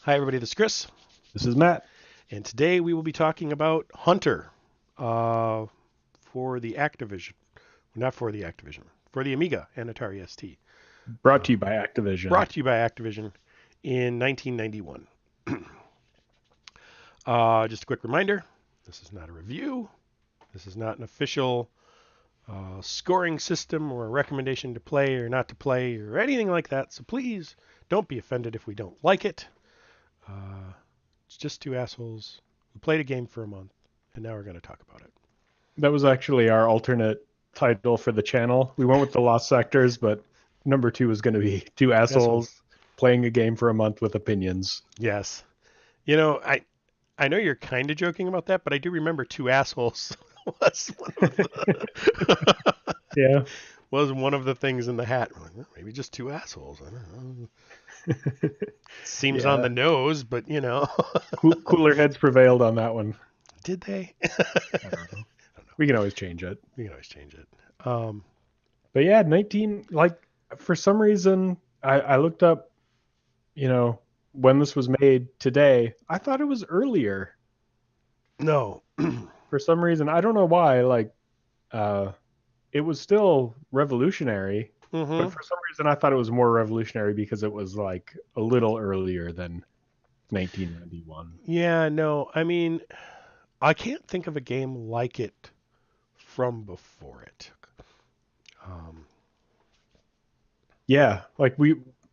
Hi, everybody. This is Chris, This is Matt. and today we will be talking about Hunter uh, for the Activision, not for the Activision, for the Amiga and Atari ST. Brought to you Um, by Activision. Brought to you by Activision in 1991. Just a quick reminder: this is not a review. This is not an official scoring system or a recommendation to play or not to play or anything like that. So please don't be offended if we don't like it. Uh, it's just two assholes who played a game for a month, and now we're going to talk about it. That was actually our alternate title for the channel. We went with the Lost Sectors, but number 2 was going to be two Assholes. assholes playing a game for a month with opinions. Yes. You know, I know you're kind of joking about that, but I do remember two assholes was one of the Yeah. was one of the things in the hat. Maybe just two assholes. I don't know. Seems on Yeah. the nose, but you know. Cooler heads prevailed on that one. Did they? I don't know. We can always change it. We can always change it. But yeah, 19, like, for some reason, I looked up, when this was made today. I thought it was earlier. No. For some reason, I don't know why, uh, it was still revolutionary, but hmm for some reason I thought it was more revolutionary because it was like a little earlier than 1991. Yeah, no. I mean, I can't think of a game like it from before it. Um, Yeah,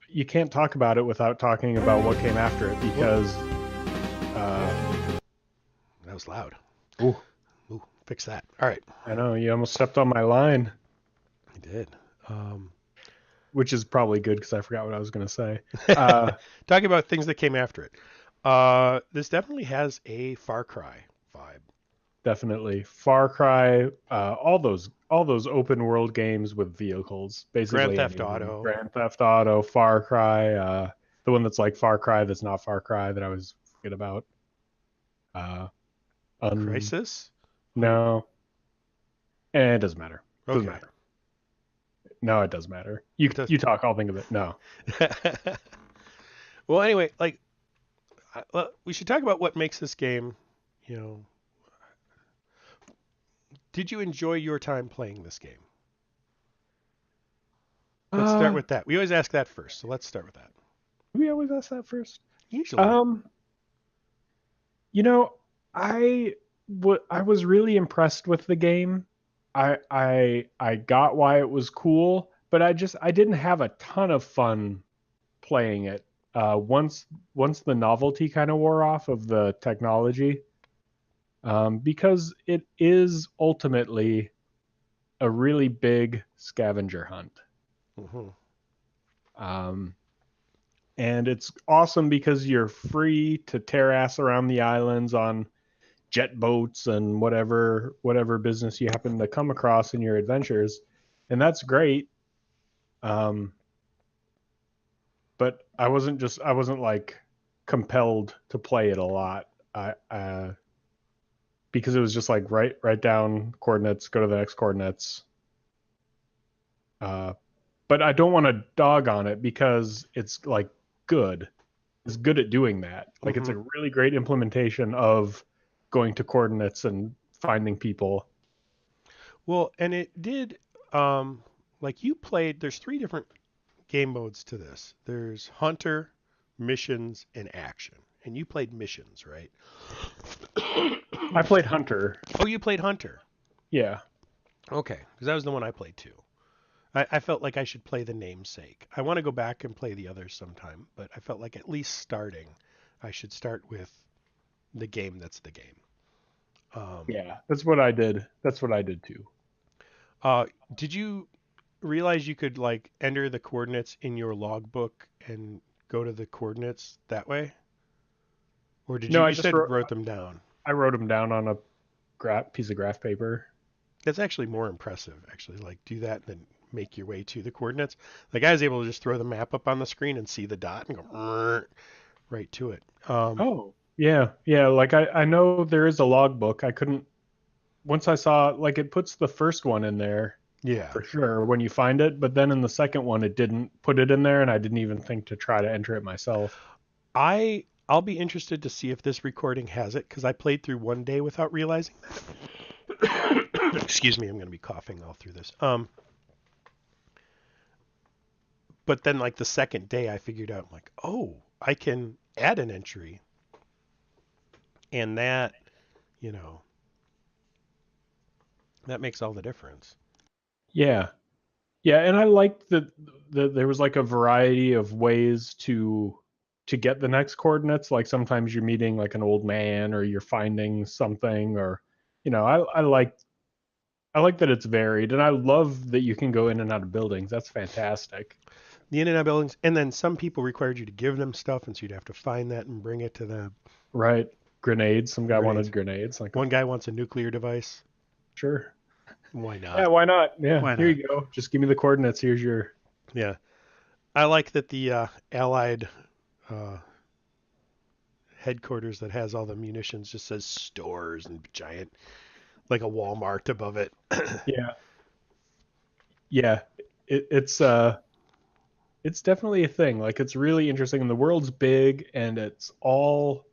you can't talk about it without talking about what came after it because uh that was loud. ooh, Ooh, fix that. All right. I know you almost stepped on my line, I did. Um, which is probably good because I forgot what I was going to say. Uh talking about things that came after it. This definitely has a Far Cry vibe. Definitely Far Cry, all those open world games with vehicles, Grand basically Theft anything. Auto. Grand Theft Auto, Far Cry, the one that's like Far Cry that's not Far Cry that I was forget about. Uh, un Crisis? Un- no, it doesn't matter. Doesn't okay. matter. No, it does matter. You It does. you talk, I'll think of it. No, Well, anyway, we should talk about what makes this game, you know, did you enjoy your time playing this game? Let's start uh, with that. We always ask that first, so let's start with that. we always ask that first. Usually. Um, you know, I was really impressed with the game. I got why it was cool, but I didn't have a ton of fun playing it. Once the novelty kind of wore off of the technology, because it is ultimately a really big scavenger hunt. hmm Um, and it's awesome because you're free to tear ass around the islands on jet boats and whatever business you happen to come across in your adventures, and that's great. Um, but I wasn't like compelled to play it a lot. I Because it was just like write down coordinates, go to the next coordinates. Uh, but I don't want to dog on it because it's like good. It's good at doing that. Like it's hmm a really great implementation of going to coordinates and finding people. Well, and it did, like you played, there's three different game modes to this. There's Hunter, Missions, and Action. And you played Missions, right? I played Excuse me. Hunter. Oh, you played Hunter. Yeah. Okay, because that was the one I played too. I felt like I should play the namesake. I want to go back and play the others sometime, but I felt like at least starting, I should start with the game that's the game. Um, Yeah. That's what I did. That's what I did too. uh, did you realize you could like enter the coordinates in your logbook and go to the coordinates that way? Or did you, No, you said wrote them down? I wrote them down on a piece of graph paper. That's actually more impressive, actually. Like do that and then make your way to the coordinates. Like I was able to just throw the map up on the screen and see the dot and go right to it. Oh, yeah. Yeah, like I know there is a logbook. I couldn't once I saw like it puts the first one in there Yeah. for sure when you find it, but then in the second one it didn't put it in there and I didn't even think to try to enter it myself. I I'll be interested to see if this recording has it, because I played through one day without realizing that. Excuse me, I'm going to be coughing all through this. But then like the second day I figured out, I'm like, oh, I can add an entry. And that, you know, that makes all the difference. Yeah. Yeah, and I liked that there was like a variety of ways to get the next coordinates. Like sometimes you're meeting like an old man, or you're finding something, or I like that it's varied, and I love that you can go in and out of buildings. That's fantastic. The in and out buildings, and then some people required you to give them stuff, and so you'd have to find that and bring it to them. Right. Grenades. Some guy Grenades. wanted grenades. Like, One guy wants a nuclear device. sure. Why Yeah, not? why not? Yeah, Why here not? you go. Just give me the coordinates. Here's your. Yeah. I like that the Allied uh, headquarters that has all the munitions just says stores and giant, like a Walmart above it. Yeah. Yeah. It's definitely a thing. Like, it's really interesting, and the world's big, and it's all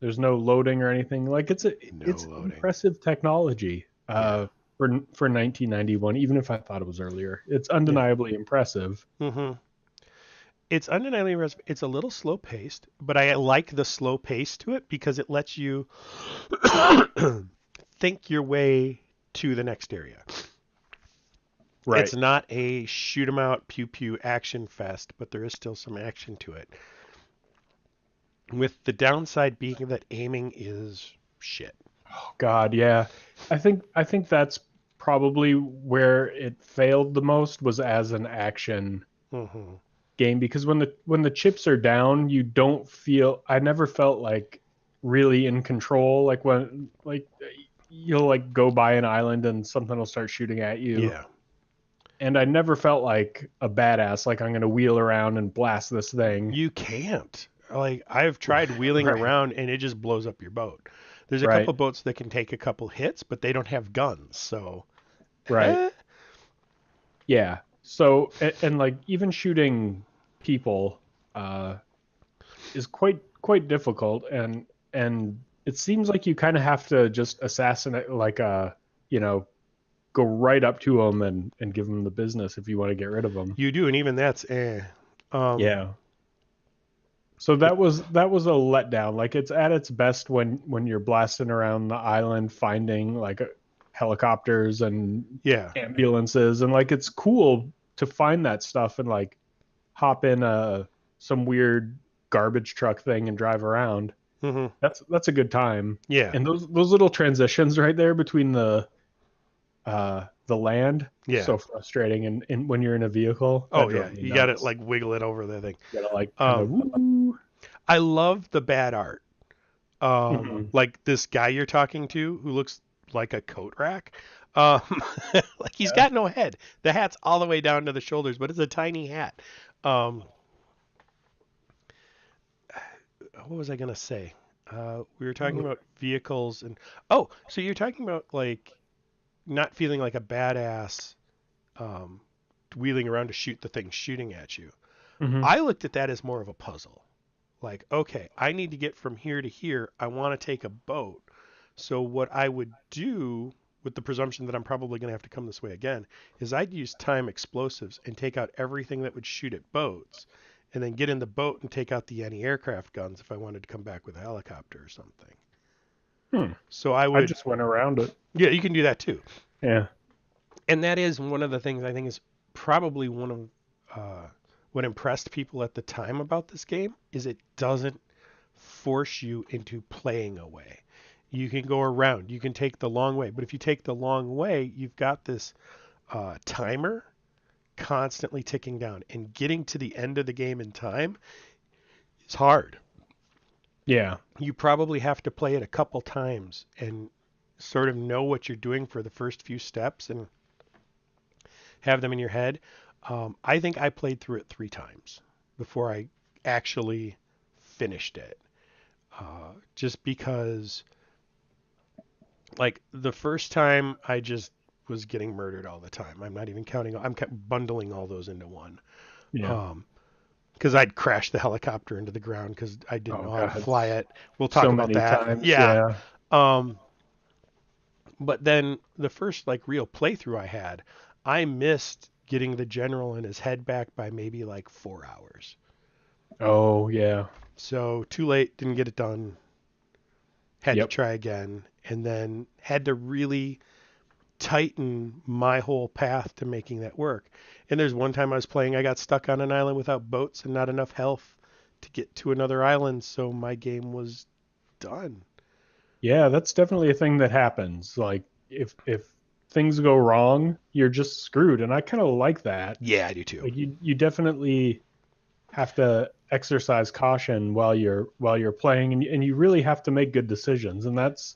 there's no loading or anything. Like, No it's loading. impressive technology. Yeah. For 1991, even if I thought it was earlier, it's Yeah. undeniably impressive. hmm It's undeniably it's a little slow paced, but I like the slow pace to it because it lets you think your way to the next area. Right. It's not a shoot 'em out pew pew action fest, but there is still some action to it. With the downside being that aiming is shit. Oh God, yeah. I think that's probably where it failed the most, was as an action hmm game, because when the chips are down, you don't feel I never felt like really in control, like when like you'll like go by an island and something will start shooting at you, Yeah. and I never felt like a badass, like I'm going to wheel around and blast this thing. You can't. Like I've tried wheeling Right. around and it just blows up your boat. There's a Right. couple boats that can take a couple hits, but they don't have guns. So, Right. eh. Yeah. So and like even shooting people uh is quite difficult, and it seems like you kind of have to just assassinate, like you know go right up to them and give them the business if you want to get rid of them. You do, and even that's eh. Um, Yeah. So yeah, that was a letdown. Like, it's at its best when you're blasting around the island finding like helicopters and yeah. ambulances, and like it's cool to find that stuff and like hop in some weird garbage truck thing and drive around. hmm That's a good time. Yeah, And those little transitions right there between the land, yeah. so frustrating, and when you're in a vehicle, that Oh drove yeah, me you got to nuts. like wiggle it over the thing. You gotta like kind of Um, woo. I love the bad art. Hmm. Like this guy you're talking to who looks like a coat rack. Um, like he's Yeah. got no head. The hat's all the way down to the shoulders, but it's a tiny hat. Um, what was I gonna say? We were talking about vehicles and oh, so you're talking about like not feeling like a badass um, wheeling around to shoot the thing shooting at you. Hmm. I looked at that as more of a puzzle. Like, okay, I need to get from here to here. I want to take a boat. So what I would do with the presumption that I'm probably going to have to come this way again is I'd use time explosives and take out everything that would shoot at boats and then get in the boat and take out the anti-aircraft guns if I wanted to come back with a helicopter or something. Hmm. So I I would, just went around it. yeah, you can do that too. Yeah. And that is one of the things I think is probably one of what impressed people at the time about this game is it doesn't force you into playing a way. You can go around, you can take the long way, but if you take the long way, you've got this timer constantly ticking down, and getting to the end of the game in time is hard. Yeah. You probably have to play it a couple times and sort of know what you're doing for the first few steps and have them in your head. I think I played through it 3 times before I actually finished it. Just because, like, the first time I just was getting murdered all the time. I'm not even counting, I'm bundling all those into one. Yeah. Um, because I'd crashed the helicopter into the ground because I didn't Oh know how to God, fly it. We'll talk so about many that. times. Yeah. Yeah. Um, but then the first like real playthrough I had, I missed getting the general and his head back by maybe like 4 hours. Oh yeah. So too late, didn't get it done. Had to Yep. try again, and then had to really tighten my whole path to making that work. And there's one time I was playing, I got stuck on an island without boats and not enough health to get to another island, so my game was done. Yeah, that's definitely a thing that happens. Like if things go wrong, you're just screwed. And I kind of like that. Yeah, I do too. Like you definitely have to exercise caution while you're playing, and you really have to make good decisions. And that's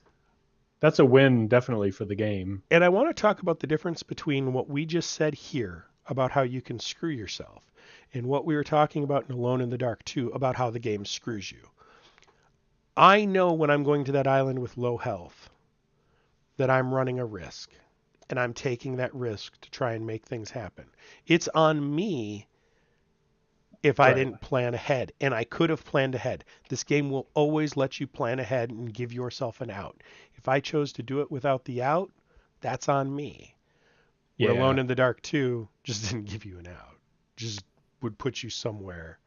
a win definitely for the game. And I want to talk about the difference between what we just said here about how you can screw yourself and what we were talking about in Alone in the Dark too about how the game screws you. I know when I'm going to that island with low health that I'm running a risk and I'm taking that risk to try and make things happen. It's on me if I Right. didn't plan ahead, and I could have planned ahead. This game will always let you plan ahead and give yourself an out. If I chose to do it without the out, that's on me. Where Alone Yeah. in the Dark 2 just didn't give you an out, just would put you somewhere.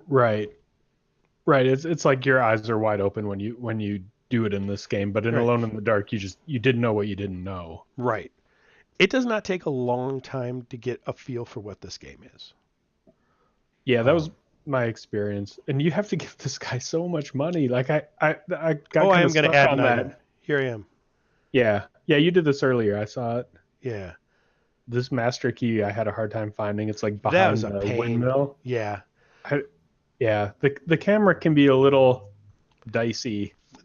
Right. Right. It's like your eyes are wide open when you do it in this game, but in Right. Alone in the Dark, you didn't know what you didn't know. Right. It does not take a long time to get a feel for what this game is. Yeah, that was Um, my experience. And you have to give this guy so much money. Like I got oh, I kind of am going to stuck add on an item. that. Here I am. Yeah. Yeah, you did this earlier. I saw it. Yeah. This master key I had a hard time finding. It's like That was behind a the pain. windmill. Yeah. I, yeah, the camera can be a little dicey. The,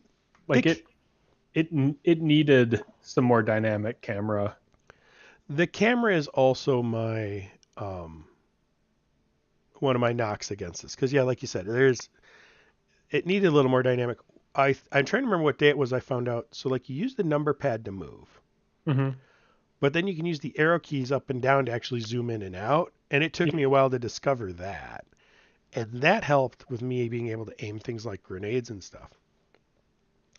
Like it it needed some more dynamic camera. the camera is also my um, one of my knocks against this because yeah, like you said, it needed a little more dynamic. I'm trying to remember what day it was I found out. So like you use the number pad to move, Hmm. but then you can use the arrow keys up and down to actually zoom in and out. And it took me a while to discover that, and that helped with me being able to aim things like grenades and stuff.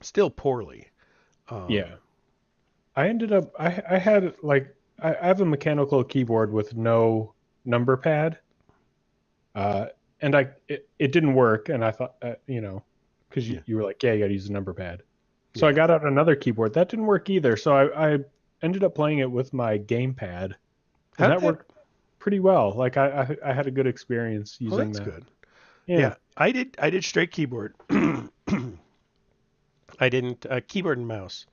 Still poorly. Yeah. Um, I ended up I had like I have a mechanical keyboard with no number pad. Uh and it didn't work, and I thought because yeah, you were like, yeah, you got to use a number pad. So I yeah. got out another keyboard. That didn't work either. So I ended up playing it with my gamepad, and How did that that? worked pretty well. Like I had a good experience Oh, using that's that. good. Yeah. Yeah, I did straight keyboard. I didn't keyboard and mouse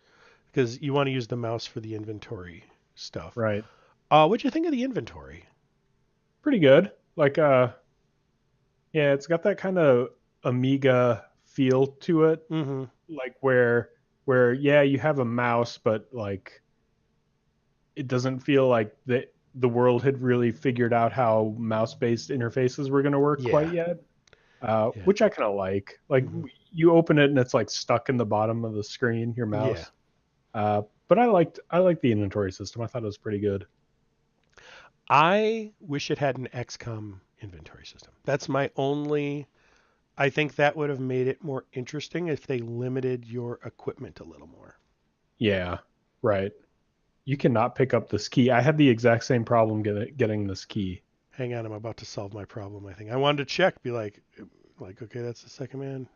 because you want to use the mouse for the inventory stuff. Right. What'd you think of the inventory? Pretty good. Like yeah, it's got that kind of Amiga feel to it, Mm-hmm. like where yeah, you have a mouse, but like it doesn't feel like the world had really figured out how mouse-based interfaces were going to work quite Yeah. yet. Yeah. Which I kind of like. Like Mm-hmm. you open it and it's like stuck in the bottom of the screen, your Yeah. mouse. But I liked the inventory system. I thought it was pretty good. I wish it had an XCOM inventory system. That's my only. I think that would have made it more interesting if they limited your equipment a little more. Yeah, right. You cannot pick up this key. I had the exact same problem getting this key. Hang on, I'm about to solve my problem. I think I wanted to check, be like, okay, that's the second man.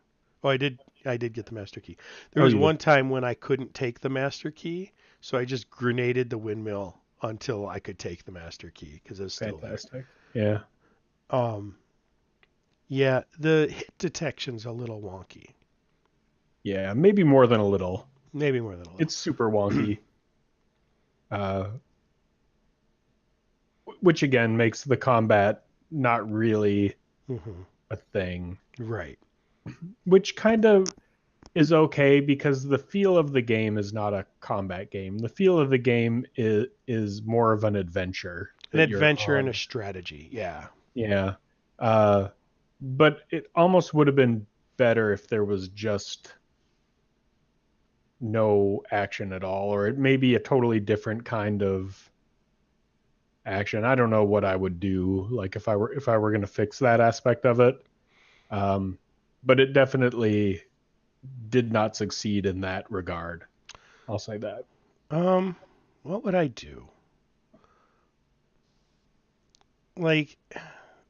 Oh, I did get the master key. There Oh, was you did. one time when I couldn't take the master key, so I just grenaded the windmill until I could take the master key because it was still there. Fantastic. Yeah. Um, yeah, the hit detection's a little wonky, Yeah, maybe more than a little. maybe more than a little. It's super wonky. Uh, which again makes the combat not really Hmm. a thing, Right. which kind of is okay because the feel of the game is not a combat game. The feel of the game is more of an adventure An that you're adventure and a on. strategy. Yeah. Yeah. Uh, but it almost would have been better if there was just no action at all, or it may be a totally different kind of action. I don't know what I would do, like if I were going to fix that aspect of it. Um, but it definitely did not succeed in that regard. I'll say that. Um, what would I do? Like,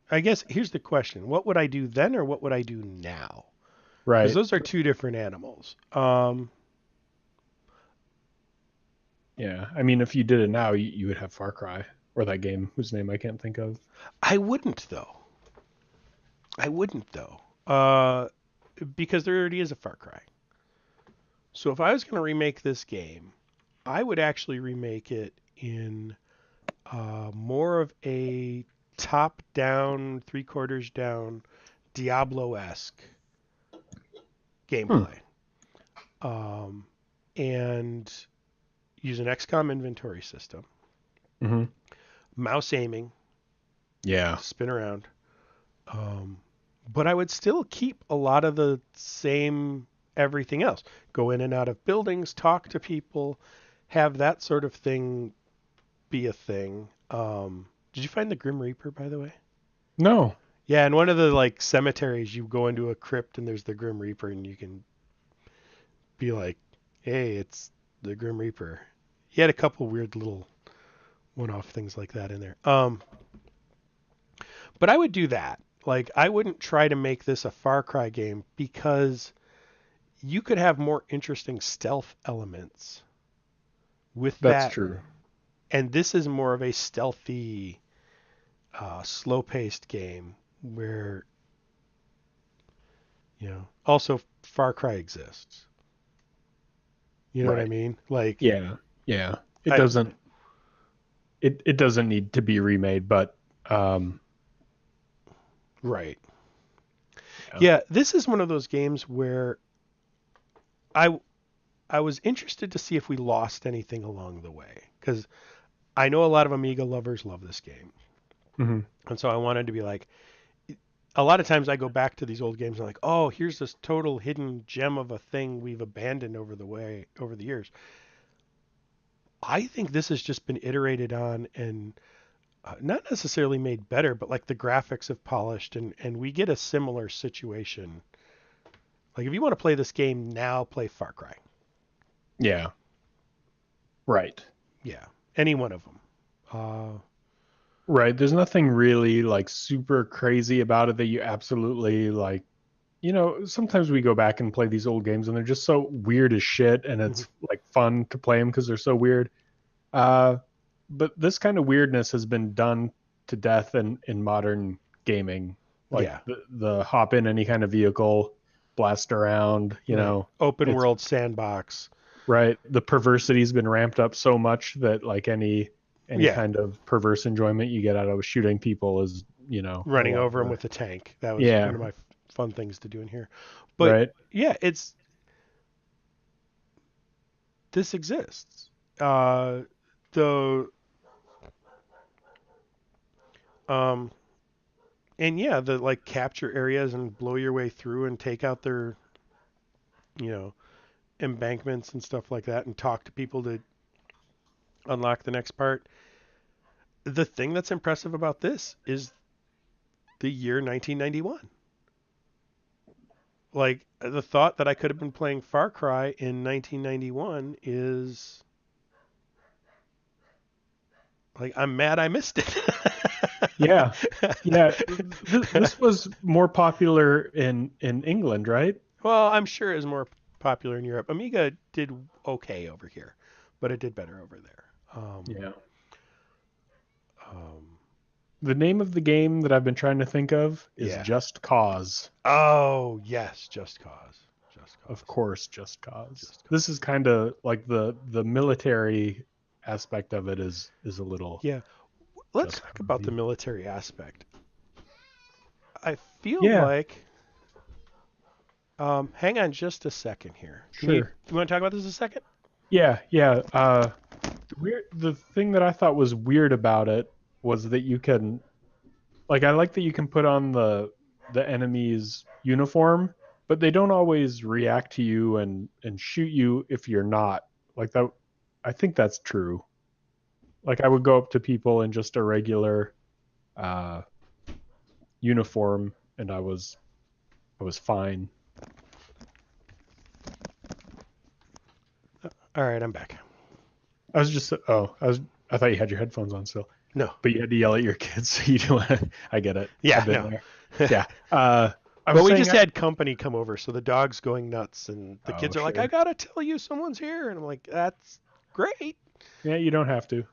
I guess here's the question: what would I do then, or what would I do now? Because Right. those are two different animals. Yeah. I mean, if you did it now, you would have Far Cry or that game whose name I can't think of. I wouldn't though. I wouldn't though. Because there already is a Far Cry. So if I was going to remake this game, I would actually remake it in more of a top-down, three-quarters down, Diablo-esque Hmm. gameplay, um, and use an XCOM inventory system, Mm-hmm. mouse aiming Yeah. to spin around. Um, but I would still keep a lot of the same everything else. Go in and out of buildings, talk to people, have that sort of thing be a thing. Did you find the Grim Reaper, by the way? No. Yeah, in one of the like cemeteries, you go into a crypt and there's the Grim Reaper, and you can be like, "Hey, it's the Grim Reaper." He had a couple weird little one-off things like that in there. But I would do that. Like, I wouldn't try to make this a Far Cry game because you could have more interesting stealth elements with That's that. true. And this is more of a stealthy, slow-paced game where, also Far Cry exists. You know what I Right. mean? Like, Yeah. Yeah. It I, doesn't it doesn't need to be remade, but right. yeah. Yeah, this is one of those games where I I was interested to see if we lost anything along the way because I know a lot of Amiga lovers love this game, Hmm. and so I wanted to be like, a lot of times I go back to these old games and I'm like, oh, here's this total hidden gem of a thing we've abandoned over the years. I think this has just been iterated on and not necessarily made better, but like the graphics have polished and we get a similar situation. Like if you want to play this game now, play Far Cry. Yeah. Right. Yeah, any one of them. Uh, Right. There's nothing really like super crazy about it that you absolutely like. Sometimes we go back and play these old games and they're just so weird as shit, and mhm. it's like fun to play them because they're so weird. Uh, but this kind of weirdness has been done to death in modern gaming. Like Yeah, the hop in any kind of vehicle, blast around, right. Open it's world sandbox. right. The perversity's been ramped up so much that like any Yeah, kind of perverse enjoyment you get out of shooting people is, a running lot over them more. with a tank. That was Yeah, one of my fun things to do in here. But right. yeah, this exists. Uh, the um, and yeah, the like capture areas and blow your way through and take out their you know embankments and stuff like that, and talk to people to unlock the next part. The thing that's impressive about this is the year 1991. Like the thought that I could have been playing Far Cry in 1991 is like I'm mad I missed it. Yeah. Yeah, this was more popular in England, right? Well, I'm sure it was more popular in Europe. Amiga did okay over here, but it did better over there. Yeah. Um, The name of the game that I've been trying to think of is yeah. Just Cause. Oh yes, Just Cause. Just Of Cause. course, Just Cause. Just This is Cause. kind of like the military aspect of it is a little Yeah. Let's Just talk about the Cause-y. military aspect. I feel Yeah, like. Hang on just a second here. sure. You want to talk about this a second? Yeah, yeah. The thing that I thought was weird about it was that you can, like, I like that you can put on the enemy's uniform, but they don't always react to you and shoot you if you're not. Like that, I think that's true. Like I would go up to people in just a regular uh, uniform, and I was fine. All right, I'm back. I was just I thought you had your headphones on still, No. but you had to yell at your kids. So you don't. I get it. Yeah, I've been no. there. Yeah. I Well, was we saying. just had company come over, so the dog's going nuts, and the Oh, kids are like, "I sure. gotta tell you, someone's here," and I'm like, "That's great." Yeah, you don't have to.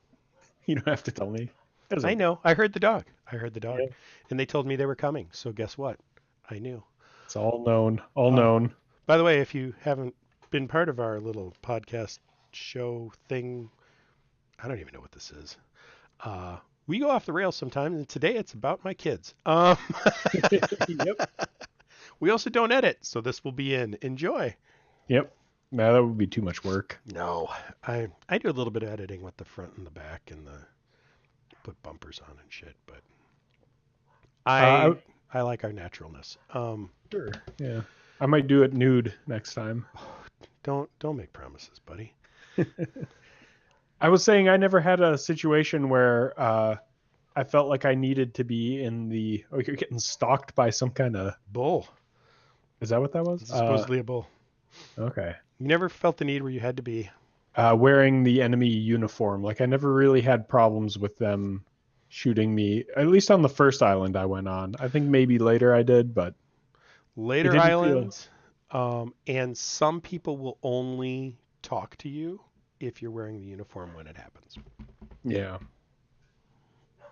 You don't have to tell me. It's I okay. know. I heard the dog. I heard the dog, Yeah, and they told me they were coming. So guess what? I knew. it's all known. All Uh, known. by the way, if you haven't been part of our little podcast show thing, I don't even know what this is. We go off the rails sometimes, and today it's about my kids. Yep. We also don't edit, so this will be in. Enjoy. Yep. No, that would be too much work. No, I do a little bit of editing with the front and the back and the put bumpers on and shit, but Uh, I I like our naturalness. sure. Yeah. I might do it nude next time. Don't make promises, buddy. I was saying I never had a situation where I felt like I needed to be in the. Oh, you're getting stalked by some kind of. Bull. Is that what that was? This is supposedly a bull. Okay. You never felt the need where you had to be. Wearing the enemy uniform. Like I never really had problems with them shooting me. At least on the first island I went on. I think maybe later I did, but it Later didn't feel. islands, and some people will only talk to you if you're wearing the uniform when it happens. Yeah,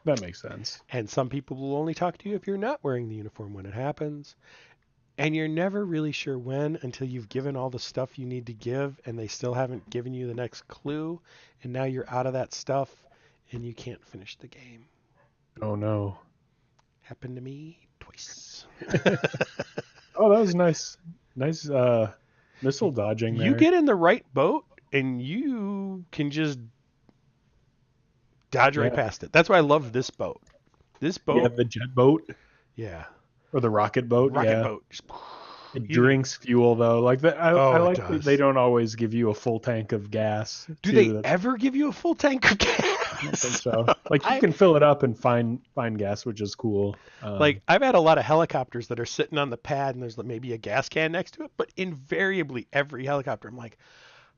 that makes sense. And some people will only talk to you if you're not wearing the uniform when it happens. And you're never really sure when until you've given all the stuff you need to give and they still haven't given you the next clue. And now you're out of that stuff and you can't finish the game. Oh no. Happened to me twice. Oh, that was nice. Nice missile dodging You there. get in the right boat and you can just dodge right Yeah. past it. That's why I love this boat. This Yeah, boat, the jet boat yeah, or the rocket boat. rocket Yeah. boat. Just, It you, drinks fuel though. Like that, I oh, it like that they does. don't always give you a full tank of gas Do they too. That's ever give you a full tank of I don't think gas? so. Like you I can fill it up and find gas, which is cool. Like I've had a lot of helicopters that are sitting on the pad and there's maybe a gas can next to it, but invariably every helicopter I'm like,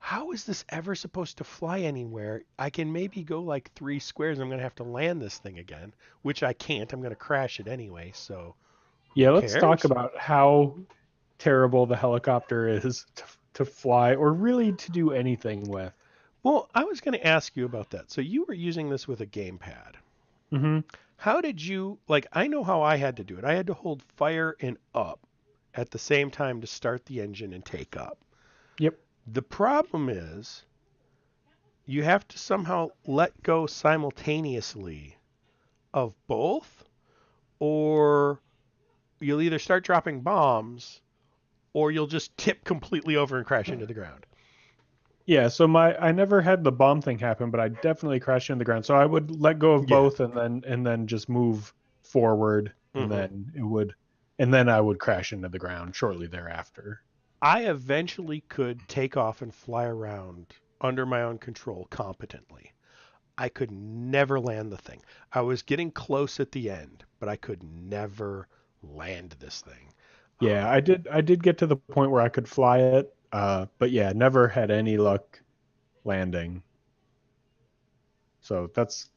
how is this ever supposed to fly anywhere? I can maybe go like 3 squares and I'm going to have to land this thing again, which I can't. I'm going to crash it anyway, so who Yeah, let's talk cares? about how terrible the helicopter is to fly or really to do anything with. Well, I was going to ask you about that. So you were using this with a gamepad. Hmm. How did you like I know how I had to do it. I had to hold fire and up at the same time to start the engine and take up. Yep. The problem is you have to somehow let go simultaneously of both, or you'll either start dropping bombs or you'll just tip completely over and crash into the ground. Yeah, so I never had the bomb thing happen, but I definitely crashed into the ground. So I would let go of Yeah. both and then just move forward and Hmm. then I would crash into the ground shortly thereafter. I eventually could take off and fly around under my own control competently. I could never land the thing. I was getting close at the end, but I could never land this thing. Yeah, I did get to the point where I could fly it, but yeah, never had any luck landing. So that's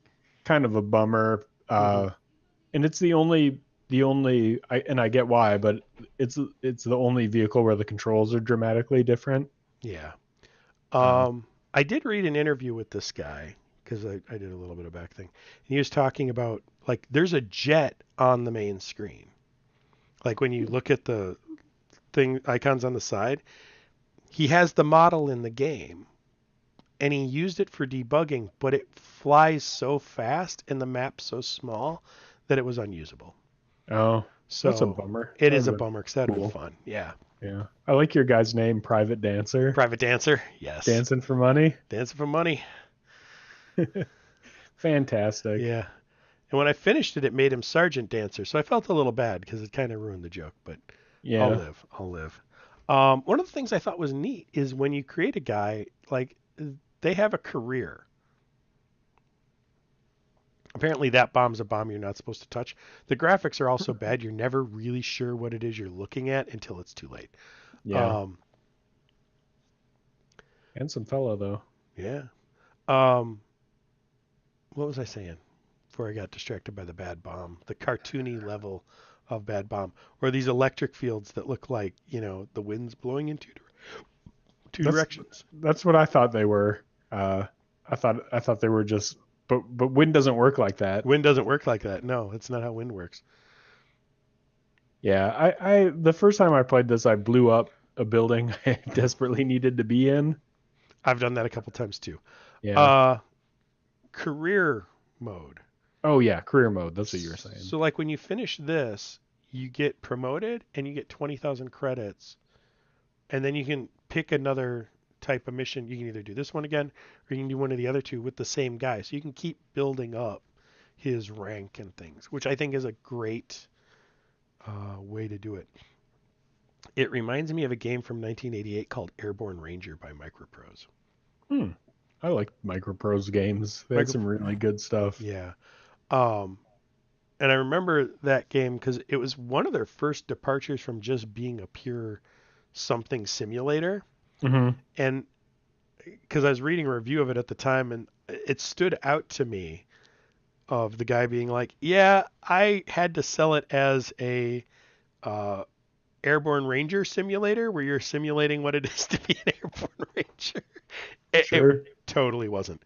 kind of a bummer. Hmm. And it's the only, I get why, but it's the only vehicle where the controls are dramatically different. Yeah. Uh, I did read an interview with this guy because I did a little bit of back thing. He was talking about like there's a jet on the main screen. Like when you look at the thing icons on the side, he has the model in the game and he used it for debugging, but it flies so fast and the map's so small that it was unusable. oh, that's a So bummer. it That is would a have been bummer because that'd have been cool. fun. Yeah. Yeah, I like your guy's name, Private Dancer. Private Dancer. Yes. Dancing for money. Dancing for money. Fantastic. Yeah. And when I finished it, it made him Sergeant Dancer. So I felt a little bad because it kind of ruined the joke, but I'll Yeah. live. I'll live. One of the things I thought was neat is when you create a guy, like they have a career. Apparently, that bomb's a bomb you're not supposed to touch. The graphics are also bad. You're never really sure what it is you're looking at until it's too late. Yeah. Um, Handsome fellow though. yeah. Um, what was I saying before I got distracted by the bad bomb? The cartoony level of bad bomb, or these electric fields that look like the wind's blowing in two That's directions. that's what I thought they were. Uh, I thought they were just, but wind doesn't work like that. Wind doesn't work like that. No, that's not how wind works. Yeah, I the first time I played this, I blew up a building I desperately needed to be in. I've done that a couple times too. Yeah. Uh, career mode. Oh yeah, career mode. That's what you were saying. So like when you finish this, you get promoted and you get 20,000 credits, and then you can pick another type of mission. You can either do this one again, or you can do one of the other two with the same guy. So you can keep building up his rank and things, which I think is a great way to do it. It reminds me of a game from 1988 called Airborne Ranger by Microprose. Hmm. I like Microprose games. They had Micro, some really good stuff. yeah. Um, and I remember that game because it was one of their first departures from just being a pure something simulator. Mm-hmm. And because I was reading a review of it at the time, and it stood out to me of the guy being like, "Yeah, I had to sell it as a uh, airborne ranger simulator, where you're simulating what it is to be an airborne ranger." It Sure. totally wasn't.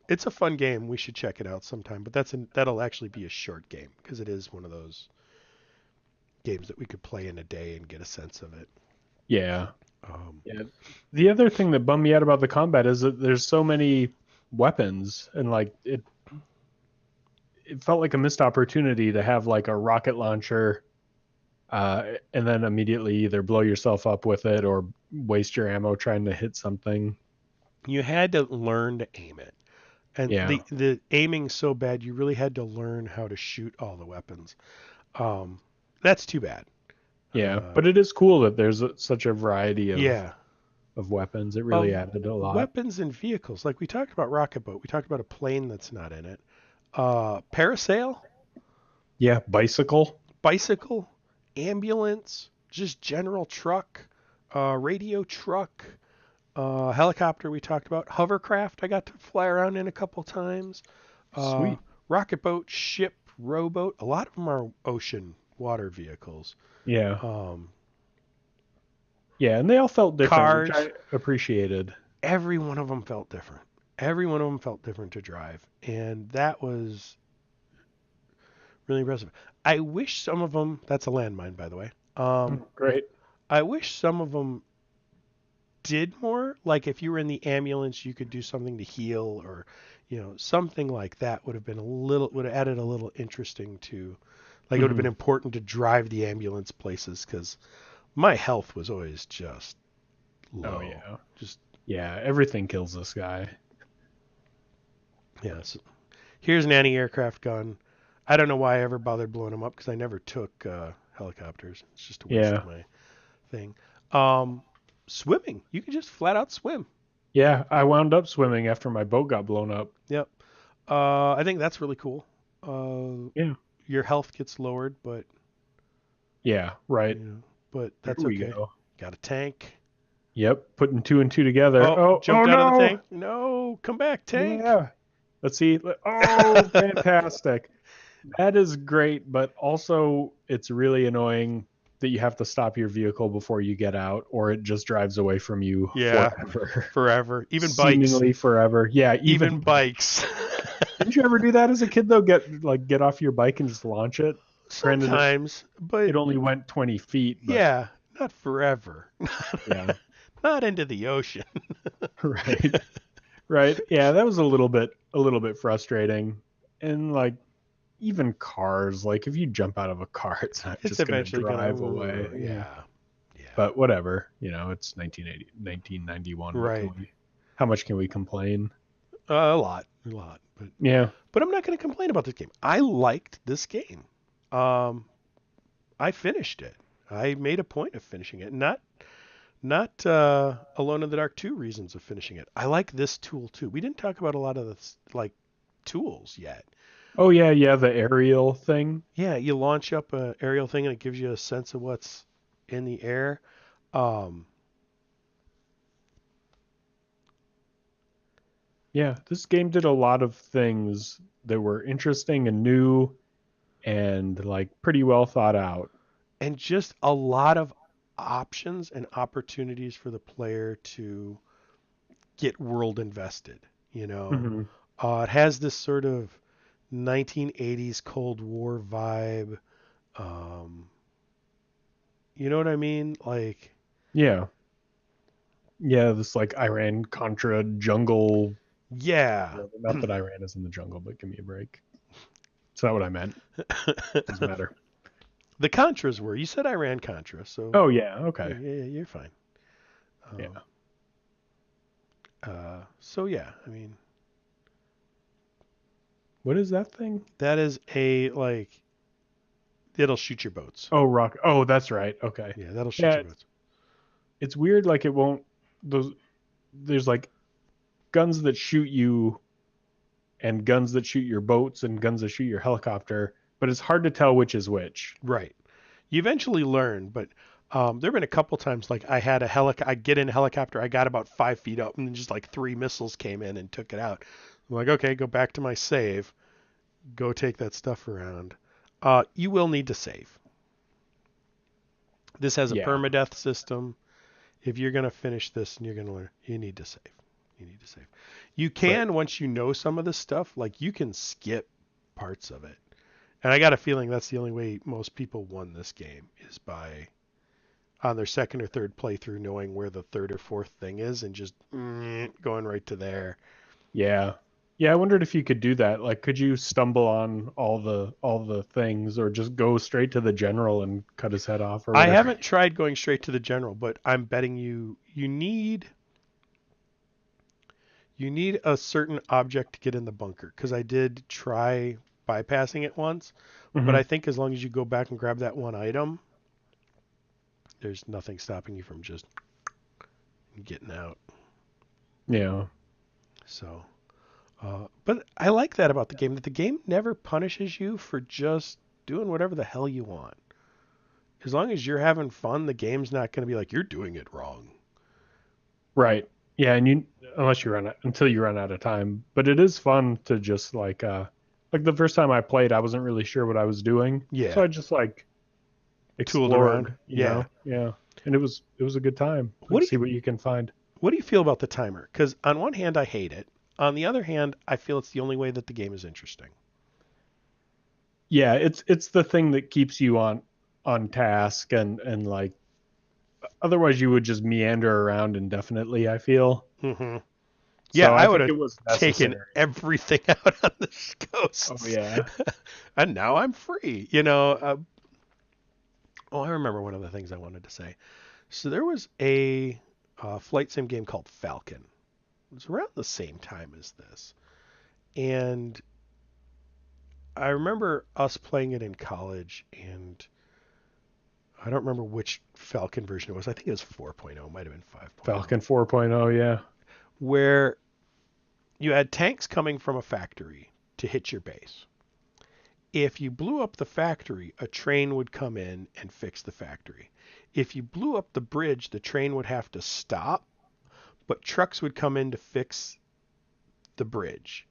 It's a fun game. We should check it out sometime. But that'll actually be a short game because it is one of those games that we could play in a day and get a sense of it. Yeah. Um, Yeah. The other thing that bummed me out about the combat is that there's so many weapons, and like it felt like a missed opportunity to have like a rocket launcher, and then immediately either blow yourself up with it or waste your ammo trying to hit something. you had to learn to aim it, and Yeah. the aiming so bad you really had to learn how to shoot all the weapons. Um, that's too bad. Yeah, Uh, but it is cool that there's such a variety yeah, of weapons. It really of added a lot. weapons and vehicles. Like we talked about rocket boat, we talked about a plane that's not in it. Parasail, Yeah, bicycle. bicycle, ambulance, just general truck, radio truck, helicopter we talked about, hovercraft I got to fly around in a couple times, uh, Sweet. rocket boat, ship, rowboat. A lot of them are ocean water vehicles. Yeah. Um, Yeah, and they all felt different, which cars, I appreciated. every one of them felt different. Every one of them felt different to drive, and that was really impressive. I wish some of them. That's a landmine, by the way. Great. I wish some of them did more. Like if you were in the ambulance, you could do something to heal, or something like that would have added a little interesting to. Like it would have been Hmm. important to drive the ambulance places because my health was always just Oh low. yeah. Just Yeah, everything kills this guy. yes. Here's an anti-aircraft gun. I don't know why I ever bothered blowing them up because I never took helicopters. It's just a waste Yeah. of my thing. Um, swimming. You can just flat out swim. Yeah, I wound up swimming after my boat got blown up. Yep. I think that's really cool. Yeah. Your health gets lowered, but Yeah, right. Here that's we okay. go. Got a tank. Yep, putting two and two together. Oh, Oh jumped out of the no. tank. No, come back, tank. Yeah. Let's see. Oh, fantastic. That is great, but also it's really annoying that you have to stop your vehicle before you get out, or it just drives away from you Yeah, forever. forever. Even bikes. Seemingly forever. Yeah, Even bikes. Didn't you ever do that as a kid though? Get off your bike and just launch it? Granted, Sometimes, but it only went 20 feet, but yeah, not forever. yeah. Not into the ocean. Right. Right. Yeah, that was a little bit frustrating. And like even cars, like if you jump out of a car, it's not It's just going to eventually drive gonna. away. Yeah. Yeah. But whatever, it's 1980, 1991. Right. How much can we complain? A lot. But Yeah. I'm not going to complain about this game. I liked this game. I finished it. I made a point of finishing it. Not Alone in the Dark 2 reasons of finishing it. I like this tool too. We didn't talk about a lot of this like tools yet. Oh yeah, yeah, the aerial thing. Yeah, you launch up a aerial thing and it gives you a sense of what's in the air. Um, Yeah, this game did a lot of things that were interesting and new and like pretty well thought out. and just a lot of options and opportunities for the player to get world invested. You know, Hmm. it has this sort of 1980s Cold War vibe. Um, you know what I mean? Like, Yeah. Yeah, this like Iran Contra jungle. yeah. Well, not that Iran is in the jungle, but give me a break. It's not what I meant. Doesn't matter. The Contras were. You said Iran Contra, so Oh yeah, yeah, okay. yeah, yeah, you're fine. Um, Yeah. so yeah, I mean, What is that thing? that is a like it'll shoot your boats. Oh, rock. Oh, that's right. Okay. Yeah, that'll shoot Yeah, your boats. it's weird like it won't those there's like guns that shoot you and guns that shoot your boats and guns that shoot your helicopter, but it's hard to tell which is which. Right. You eventually learn, but there have been a couple times like I get in a helicopter, I got about 5 feet up, and then just like three missiles came in and took it out. I'm like, okay, go back to my save, go take that stuff around. You will need to save. This has a Yeah. permadeath system. If you're gonna finish this and you're gonna learn, you need to save. You need to save. You Right. can once you know some of this stuff, like you can skip parts of it. And I got a feeling that's the only way most people won this game is by on their second or third playthrough knowing where the third or fourth thing is and just going right to there. Yeah. Yeah, I wondered if you could do that. Like could you stumble on all the things or just go straight to the general and cut his head off or I whatever? haven't tried going straight to the general, but I'm betting you need a certain object to get in the bunker because I did try bypassing it once, but I Hmm. think as long as you go back and grab that one item, there's nothing stopping you from just getting out. Yeah. So, but I like that about the game that the game never punishes you for just doing whatever the hell you want. As long as you're having fun, the game's not going to be like you're doing it wrong. Right. Yeah, and you unless you run out until you run out of time. But it is fun to just like the first time I played, I wasn't really sure what I was doing. So Yeah, I just like tooled around. explored, you Yeah. know? Yeah. And it was a good time. What Like do you see what you can find. what do you feel about the timer? Because on one hand, I hate it. On the other hand, I feel it's the only way that the game is interesting. Yeah, it's the thing that keeps you on task and like otherwise you would just meander around indefinitely, I feel. Hmm. Yeah, So I I would think have it was taken necessary. everything out on the Oh ghosts, yeah. and now I'm free. You know. Oh, I remember one of the things I wanted to say. So there was a flight sim game called Falcon. It was around the same time as this, and I remember us playing it in college, and I don't remember which Falcon version it was. I think it was 4.0, might have been 5.0, Falcon 4.0, yeah. where you had tanks coming from a factory to hit your base. If you blew up the factory, a train would come in and fix the factory. If you blew up the bridge, the train would have to stop, but trucks would come in to fix the bridge.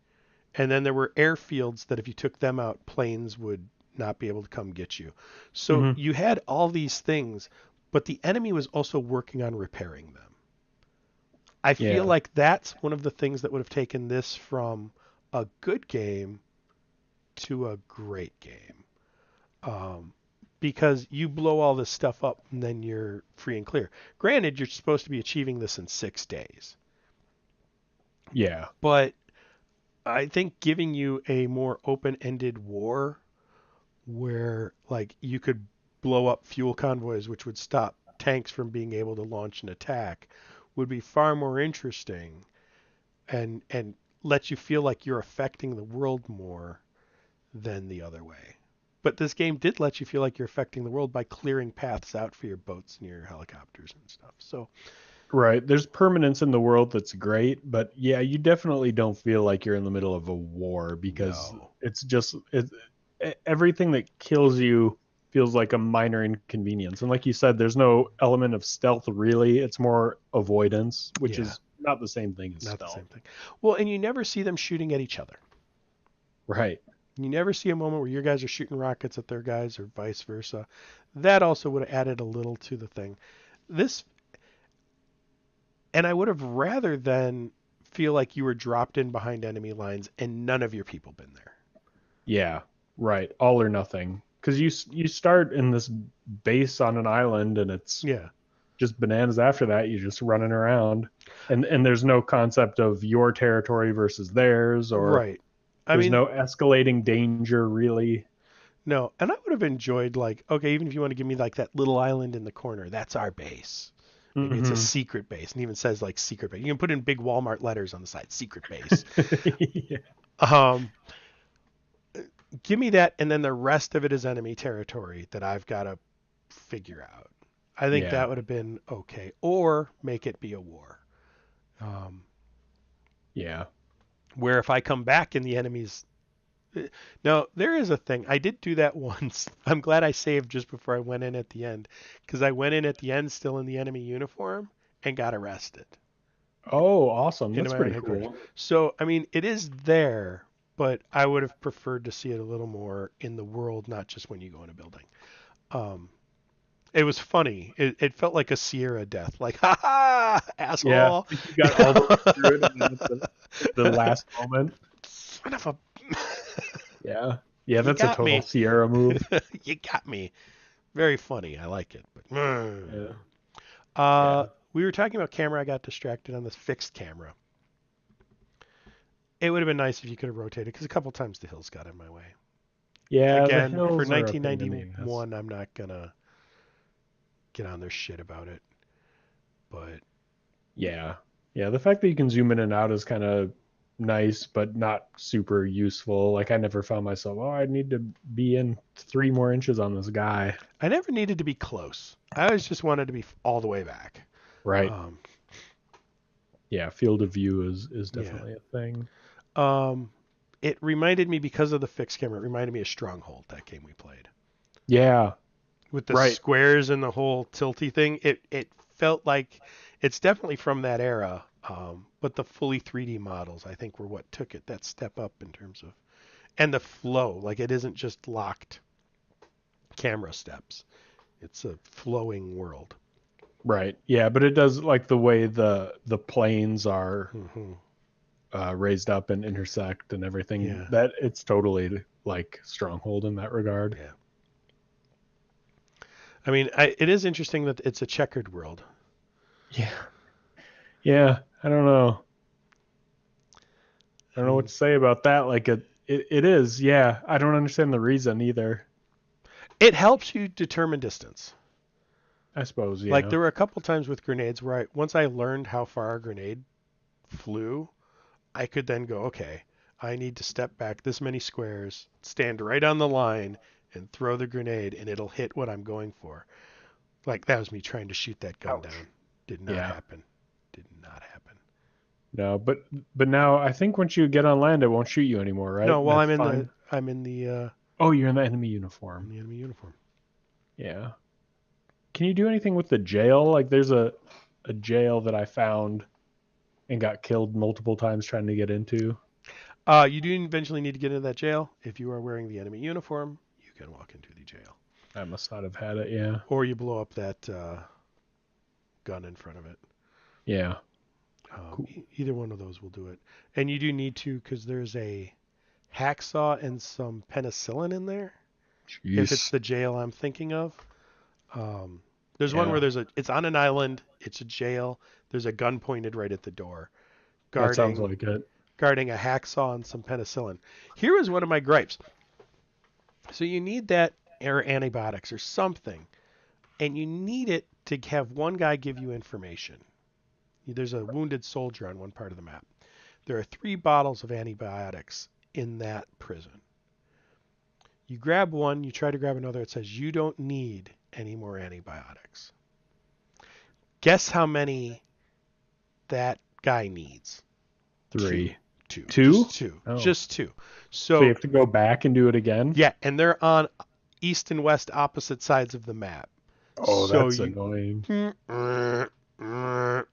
And then there were airfields that if you took them out, planes would not be able to come get you. So Hmm. you had all these things, but the enemy was also working on repairing them. I feel Yeah. like that's one of the things that would have taken this from a good game to a great game. Um, because you blow all this stuff up and then you're free and clear. Granted, you're supposed to be achieving this in 6 days, Yeah. but I think giving you a more open-ended war where like you could blow up fuel convoys, which would stop tanks from being able to launch an attack, would be far more interesting and let you feel like you're affecting the world more than the other way. But this game did let you feel like you're affecting the world by clearing paths out for your boats and your helicopters and stuff. So Right. There's permanence in the world that's great, but yeah, you definitely don't feel like you're in the middle of a war because No. it's just everything that kills you feels like a minor inconvenience. And like you said, there's no element of stealth really. It's more avoidance, which Yeah, is not the same thing as not the stealth. same thing. Well, and you never see them shooting at each other. Right. You never see a moment where your guys are shooting rockets at their guys or vice versa. That also would have added a little to the thing. This, and I would have rather than feel like you were dropped in behind enemy lines and none of your people been there. Yeah. Right. All or nothing. Because you start in this base on an island and it's Yeah, just bananas after that. You're just running around, and there's no concept of your territory versus theirs, or right. I there's mean, no escalating danger really. no, and I would have enjoyed like, okay, even if you want to give me like that little island in the corner, that's our base. Maybe it's a Hmm. secret base, and even says like secret base. You can put in big Walmart letters on the side, secret base. Yeah. Um, give me that, and then the rest of it is enemy territory that I've got to figure out. I think Yeah. that would have been okay, or make it be a war, um, Yeah. where if I come back and the enemies. Now there is a thing. I did do that once. I'm glad I saved just before I went in at the end, because I went in at the end still in the enemy uniform and got arrested Oh, awesome. into That's my own pretty headquarters. cool. So I mean, it is there, but I would have preferred to see it a little more in the world, not just when you go in a building. Um, It was funny. It felt like a Sierra death. Like, ha ha, Yeah, asshole. like you got all the way through it, and then at the last moment. Son of a. Yeah. Yeah, You that's a got total me. Sierra move. You got me. Very funny. I like it. But Yeah. uh, Yeah. we were talking about camera. I got distracted on this fixed camera. It would have been nice if you could have rotated because a couple times the hills got in my way. Yeah, the Again, for hills are a pain in the ass. 1991, I'm not gonna get on their shit about it. But Yeah. Yeah, the fact that you can zoom in and out is kind of nice, but not super useful. Like I never found myself, oh, I need to be in 3 more inches on this guy. I never needed to be close. I always just wanted to be all the way back. Right. Um, Yeah, field of view is yeah. definitely a thing. Um, it reminded me because of the fixed camera. It reminded me of Stronghold, that game we played, Yeah. with the Right. squares and the whole tilty thing. It felt like it's definitely from that era. But the fully 3D models, I think, were what took it that step up in terms of and the flow. Like it isn't just locked camera steps. It's a flowing world. Right. Yeah, but it does like the way the planes are Hmm. raised up and intersect and everything. Yeah, That it's totally like Stronghold in that regard. yeah. I mean, it is interesting that it's a checkered world. Yeah. Yeah. I don't know. I I don't know what mean, to say about that. Like it is. Yeah. I don't understand the reason either. it helps you determine distance. I suppose. Like Yeah. there were a couple times with grenades where once I learned how far a grenade flew, I could then go, okay, I need to step back this many squares, stand right on the line, and throw the grenade, and it'll hit what I'm going for. Like that was me trying to shoot that gun Ouch. down. Did not Yeah. happen. Did not happen. No, but now I think once you get on land, it won't shoot you anymore, right? No, well, That's fine. Oh, you're in the enemy uniform. in the enemy uniform. Yeah. Can you do anything with the jail? Like there's a jail that I found and got killed multiple times trying to get into. You do eventually need to get into that jail. If you are wearing the enemy uniform, you can walk into the jail, I must not have had it. Yeah. or you blow up that gun in front of it. Yeah. Cool. Either one of those will do it. And you do need to, because there's a hacksaw and some penicillin in there. If it's Jeez. the jail I'm thinking of, um, there's one where Yeah. it's on an island. It's a jail. There's a gun pointed right at the door, That sounds guarding like it. guarding a hacksaw and some penicillin. Here is one of my gripes. So you need that or antibiotics or something, and you need it to have one guy give you information. There's a wounded soldier on one part of the map. There are 3 bottles of antibiotics in that prison. You grab one, you try to grab another, it says you don't need any more antibiotics. Guess how many that guy needs? 3. Two. 2? Just two. Oh. Just two. So you have to go back and do it again? Yeah, and they're on east and west opposite sides of the map. Oh, So that's annoying. And I'm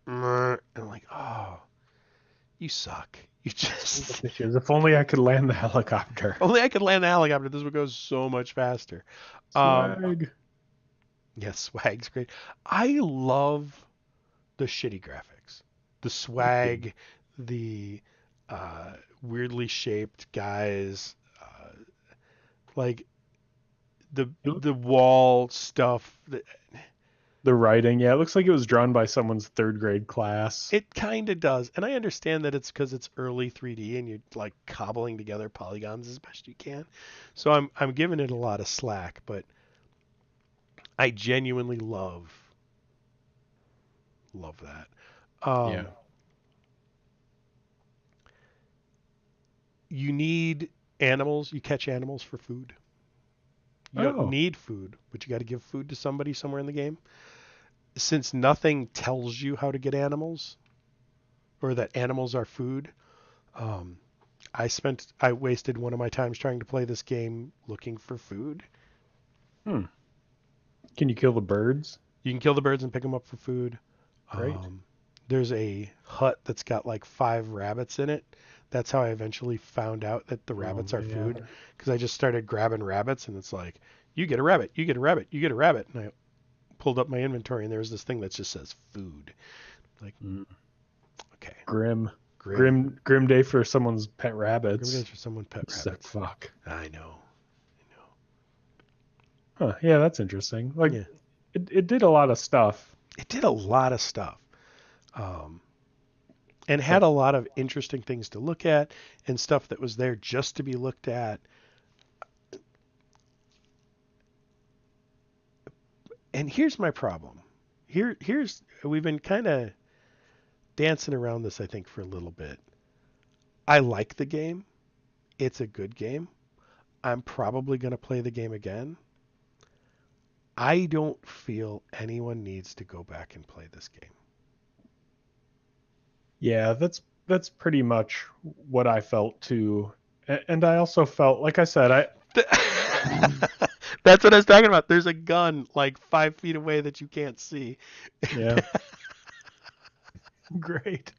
like, oh, you suck. You just. If only I could land the helicopter. If only I could land the helicopter. This would go so much faster. Swag. Yeah, swag's great. I love the shitty graphics. The swag, the weirdly shaped guys, like the wall stuff. The writing, yeah, it looks like it was drawn by someone's 3rd grade class. It kind of does, and I understand that it's because it's early 3D and you're like cobbling together polygons as best you can. So I'm giving it a lot of slack, but I genuinely love that. Yeah. You need animals. You catch animals for food. You don't need food, but you got to give food to somebody somewhere in the game. Since nothing tells you how to get animals or that animals are food, I wasted one of my times trying to play this game looking for food. Can you kill the birds? You can kill the birds and pick them up for food. Great. There's a hut that's got like 5 rabbits in it. That's how I eventually found out that the rabbits are food, because I just started grabbing rabbits and it's like, you get a rabbit, you get a rabbit, you get a rabbit. And I pulled up my inventory and there was this thing that just says food. Like, okay. Grim day for someone's pet rabbits. Grim day for someone's pet rabbits. Fuck. I know. Huh, yeah, that's interesting. Like, it did a lot of stuff. It did a lot of stuff. And had a lot of interesting things to look at and stuff that was there just to be looked at. And here's my problem. We've been kind of dancing around this, I think, for a little bit. I like the game. It's a good game. I'm probably going to play the game again. I don't feel anyone needs to go back and play this game. Yeah, that's pretty much what I felt too. And I also felt, like I said, That's what I was talking about. There's a gun like 5 feet away that you can't see. Yeah. Great.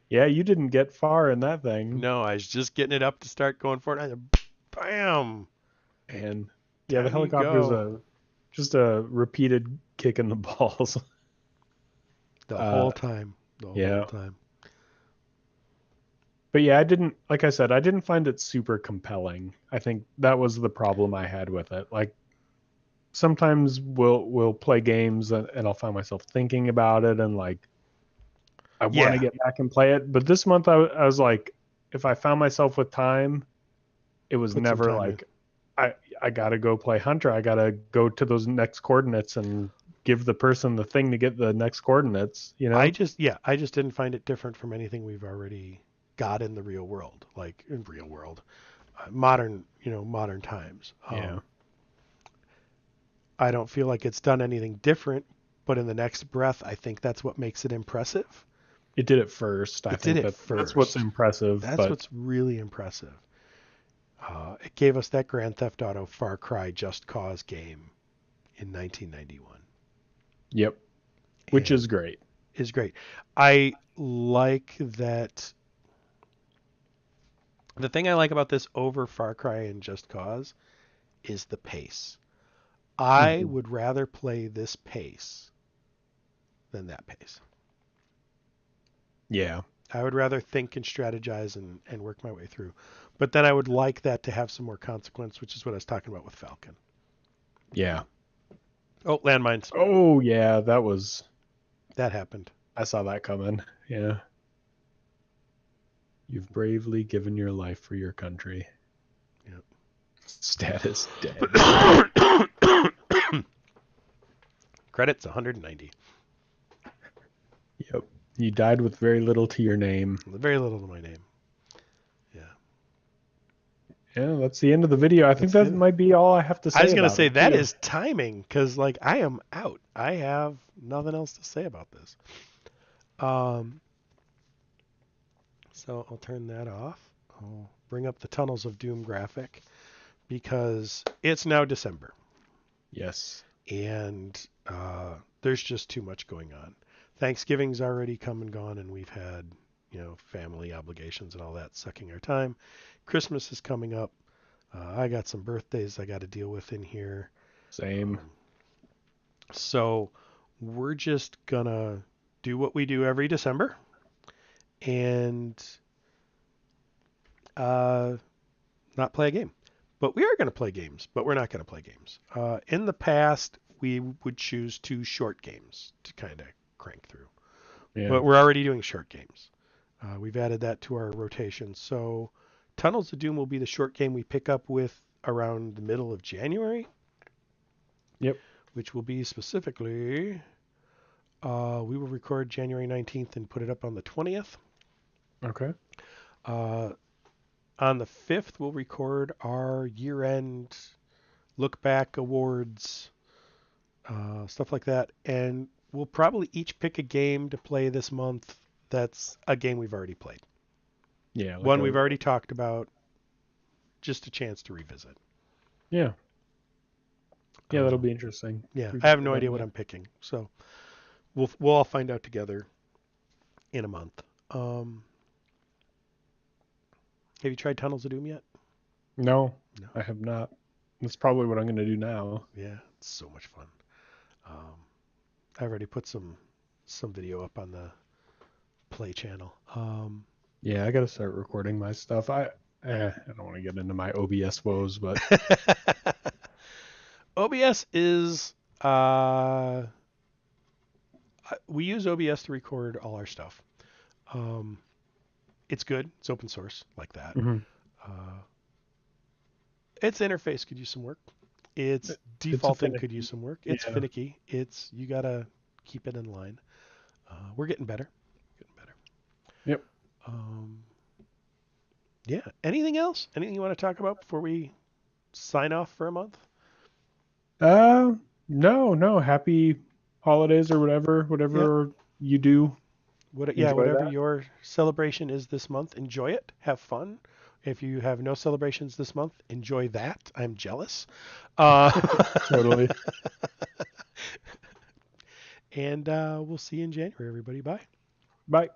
Yeah, you didn't get far in that thing. No, I was just getting it up to start going for it. I said, bam. And yeah, the helicopter's just a repeated kick in the balls. The whole time. The whole time. But yeah, like I said, I didn't find it super compelling. I think that was the problem I had with it. Like, sometimes we'll play games and I'll find myself thinking about it and like, I want to get back and play it. But this month I was like, if I found myself with time, it was never like, I got to go play Hunter. I got to go to those next coordinates and give the person the thing to get the next coordinates, you know? I just didn't find it different from anything we've already got in the real world, like in real world, modern times. I don't feel like it's done anything different, but in the next breath, I think that's what makes it impressive. It did it first. I think that's what's impressive. That's what's really impressive. It gave us that Grand Theft Auto Far Cry Just Cause game in 1991. Yep. Which is great. Is great. I like that. The thing I like about this over Far Cry and Just Cause is the pace. I would rather play this pace than that pace. Yeah. I would rather think and strategize and work my way through. But then I would like that to have some more consequence, which is what I was talking about with Falcon. Yeah. Oh, landmines. Oh, yeah, that happened. I saw that coming. Yeah. You've bravely given your life for your country. Yep. Status dead. Credits 190. Yep. You died with very little to your name. Very little to my name. Yeah. Yeah, that's the end of the video. I think that might be all I have to say. I was going to say that is timing, because like I am out. I have nothing else to say about this. Um, so I'll turn that off. I'll bring up the Tunnels of Doom graphic because it's now December Yes. and there's just too much going on. Thanksgiving's already come and gone, and we've had, family obligations and all that sucking our time. Christmas is coming up. I got some birthdays I got to deal with in here. Same. So we're just gonna do what we do every December and not play a game. But we are going to play games, but we're not going to play games. In the past, we would choose 2 short games to kind of crank through. Yeah. But we're already doing short games. We've added that to our rotation. So Tunnels of Doom will be the short game we pick up with around the middle of January. Yep. Which will be specifically, we will record January 19th and put it up on the 20th. Okay. On the 5th, we'll record our year-end look-back awards, stuff like that. And we'll probably each pick a game to play this month that's a game we've already played. Yeah. One we've already talked about, just a chance to revisit. Yeah. Yeah, that'll be interesting. Yeah, I have no idea what I'm picking. So we'll all find out together in a month. Have you tried Tunnels of Doom yet? No, No. I have not. That's probably what I'm going to do now. Yeah, it's so much fun. I already put some video up on the Play channel. Yeah, I got to start recording my stuff. I don't want to get into my OBS woes, but OBS is we use OBS to record all our stuff. It's good. It's open source like that. Mhm. Its interface could use some work. Its defaulting could use some work. It's finicky. You gotta keep it in line. We're getting better. Yep. Yeah. Anything else? Anything you want to talk about before we sign off for a month? No. Happy holidays or whatever you do. Whatever your celebration is this month, enjoy it. Have fun. If you have no celebrations this month, enjoy that. I'm jealous. Totally. And we'll see you in January, everybody. Bye. Bye.